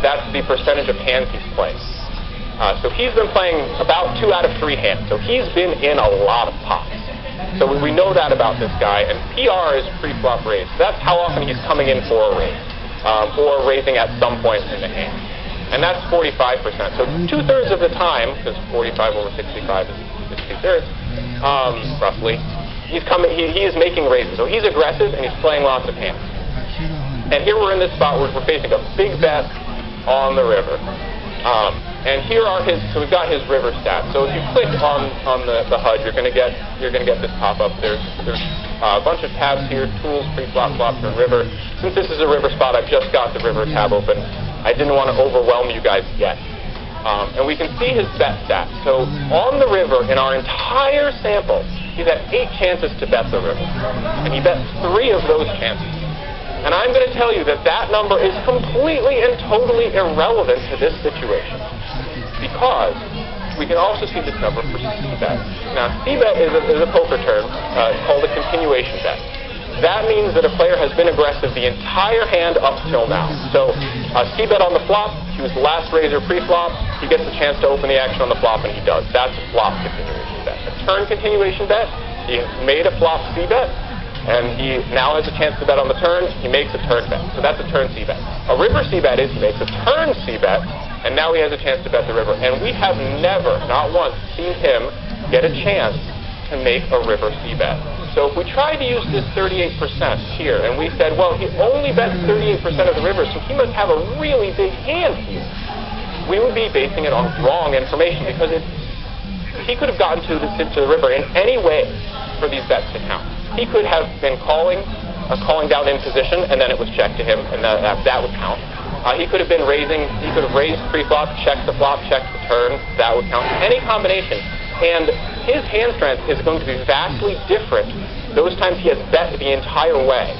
That's the percentage of hands he's playing. So he's been playing about 2 out of 3 hands. So he's been in a lot of pots. So we know that about this guy. And PR is pre-flop raise. That's how often he's coming in for a raise, or raising at some point in the hand. And that's 45%. So 2/3 of the time, because 45 over 65 is 2/3, roughly, he is making raises. So he's aggressive and he's playing lots of hands. And here we're in this spot where we're facing a big bet on the river. And here are so we've got his river stats. So if you click on the HUD, you're going to get this pop up. There's a bunch of tabs here: tools, pre-flop, flops, and river. Since this is a river spot, I've just got the river tab open. I didn't want to overwhelm you guys yet. And we can see his bet stats. So on the river, in our entire sample, he's had 8 chances to bet the river, and he bet 3 of those chances. And I'm going to tell you that that number is completely and totally irrelevant to this situation, because we can also see this number for C-bet. Now, C-bet is a poker term called a continuation bet. That means that a player has been aggressive the entire hand up till now. So C-bet on the flop, he was the last raiser pre-flop, he gets a chance to open the action on the flop, and he does. That's a flop continuation bet. A turn continuation bet, he made a flop C-bet, and he now has a chance to bet on the turn. He makes a turn bet. So that's a turn C-bet. A river C-bet is he makes a turn C-bet, and now he has a chance to bet the river. And we have never, not once, seen him get a chance to make a river C-bet. So if we tried to use this 38% here, and we said, well, he only bets 38% of the river, so he must have a really big hand here, we would be basing it on wrong information, because he could have gotten to the river in any way for these bets to count. He could have been calling down in position, and then it was checked to him, and that would count. He could have been raising. He could have raised pre-flop, checked the flop, checked the turn. That would count. Any combination. And his hand strength is going to be vastly different those times he has bet the entire way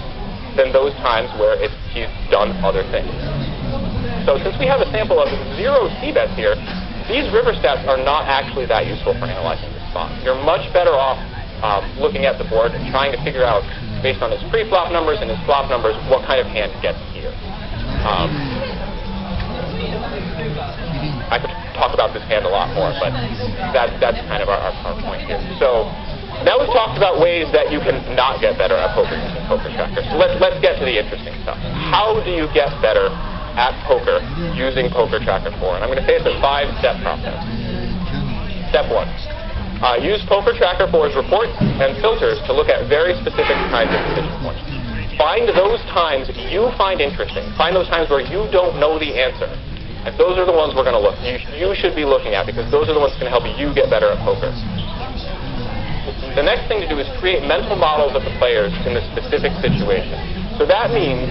than those times where he's done other things. So since we have a sample of 0 C-bets here, these river stats are not actually that useful for analyzing this spot. You're much better off looking at the board and trying to figure out, based on his pre-flop numbers and his flop numbers, what kind of hand he gets here. I could talk about this hand a lot more, but that's kind of our point here. So now we've talked about ways that you can not get better at poker using Poker Tracker. So let's get to the interesting stuff. How do you get better at poker using Poker Tracker 4? And I'm going to say it's a 5-step process. Step 1. Use Poker Tracker 4's reports and filters to look at very specific kinds of decision points. Find those times you find interesting. Find those times where you don't know the answer. And those are the ones we're going to look. You should be looking at, because those are the ones that can help you get better at poker. The next thing to do is create mental models of the players in the specific situation. So that means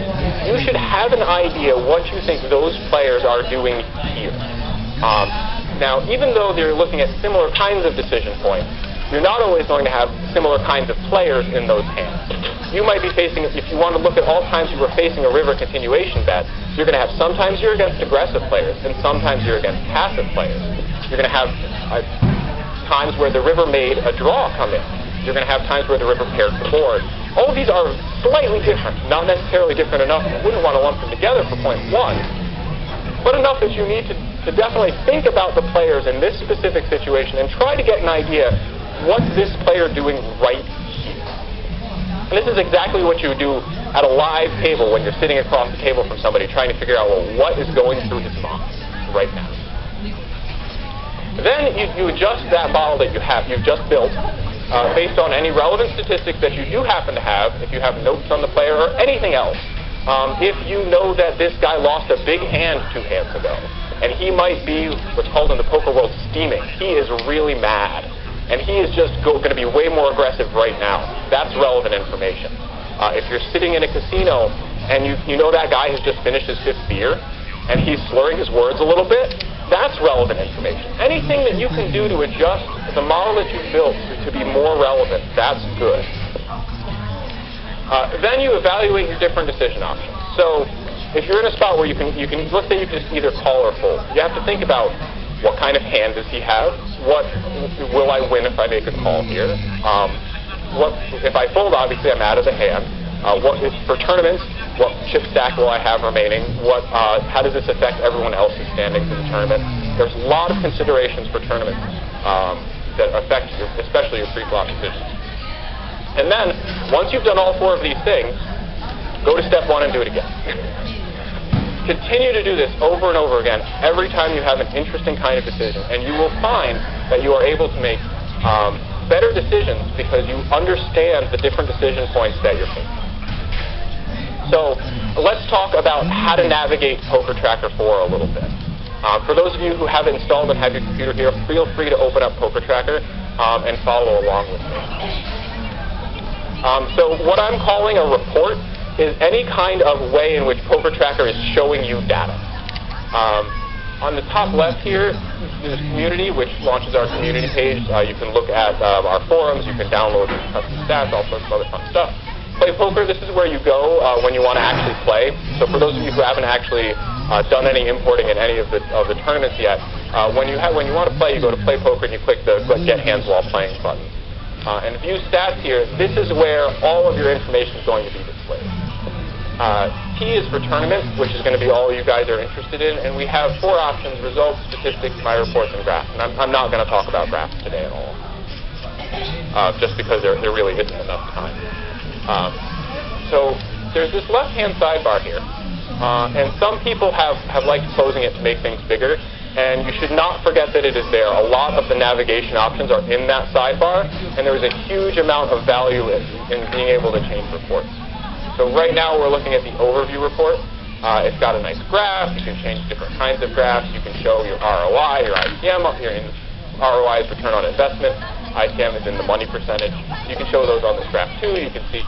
you should have an idea what you think those players are doing here. Now, even though they're looking at similar kinds of decision points, you're not always going to have similar kinds of players in those hands. You might be facing, if you want to look at all times you were facing a river continuation bet, you're going to have sometimes you're against aggressive players, and sometimes you're against passive players. You're going to have times where the river made a draw come in. You're going to have times where the river paired the board. All of these are slightly different, not necessarily different enough. You wouldn't want to lump them together for point 1. But enough that you need to definitely think about the players in this specific situation and try to get an idea, what's this player doing right here? And this is exactly what you would do at a live table when you're sitting across the table from somebody trying to figure out, well, what is going through his mind right now? Then you adjust that model that you've just built based on any relevant statistics that you do happen to have, if you have notes on the player or anything else. If you know that this guy lost a big hand 2 hands ago, and he might be what's called in the poker world steaming. He is really mad, and he is just going to be way more aggressive right now. That's relevant information. If you're sitting in a casino and you know that guy has just finished his 5th beer, and he's slurring his words a little bit, that's relevant information. Anything that you can do to adjust the model that you've built to be more relevant, that's good. Then you evaluate your different decision options. So if you're in a spot where you can let's say you can just either call or fold. You have to think about what kind of hand does he have? What will I win if I make a call here? If I fold, obviously I'm out of the hand. For tournaments, what chip stack will I have remaining? How does this affect everyone else's standings in the tournament? There's a lot of considerations for tournaments that affect especially your pre-flop decisions. And then, once you've done all 4 of these things, go to step 1 and do it again. Continue to do this over and over again every time you have an interesting kind of decision, and you will find that you are able to make better decisions because you understand the different decision points that you're making. So let's talk about how to navigate Poker Tracker 4 a little bit. For those of you who have it installed and have your computer here, feel free to open up Poker Tracker and follow along with me. So what I'm calling a report is any kind of way in which Poker Tracker is showing you data. On the top left here is community, which launches our community page. You can look at our forums, you can download custom stats, all sorts of other fun stuff. Play Poker, this is where you go when you want to actually play. So for those of you who haven't actually done any importing in any of the tournaments yet, when you want to play, you go to Play Poker and you click the Get Hands While Playing button. And view stats here, this is where all of your information is going to be displayed. T is for tournament, which is going to be all you guys are interested in, and we have 4 options: results, statistics, my reports, and graphs. And I'm not going to talk about graphs today at all, just because there really isn't enough time. So there's this left-hand sidebar here, and some people have liked closing it to make things bigger, and you should not forget that it is there. A lot of the navigation options are in that sidebar, and there's a huge amount of value in being able to change reports. So right now we're looking at the overview report. It's got a nice graph. You can change different kinds of graphs. You can show your ROI, your ITM up here. ROI is return on investment. ITM is in the money percentage. You can show those on this graph too. You can see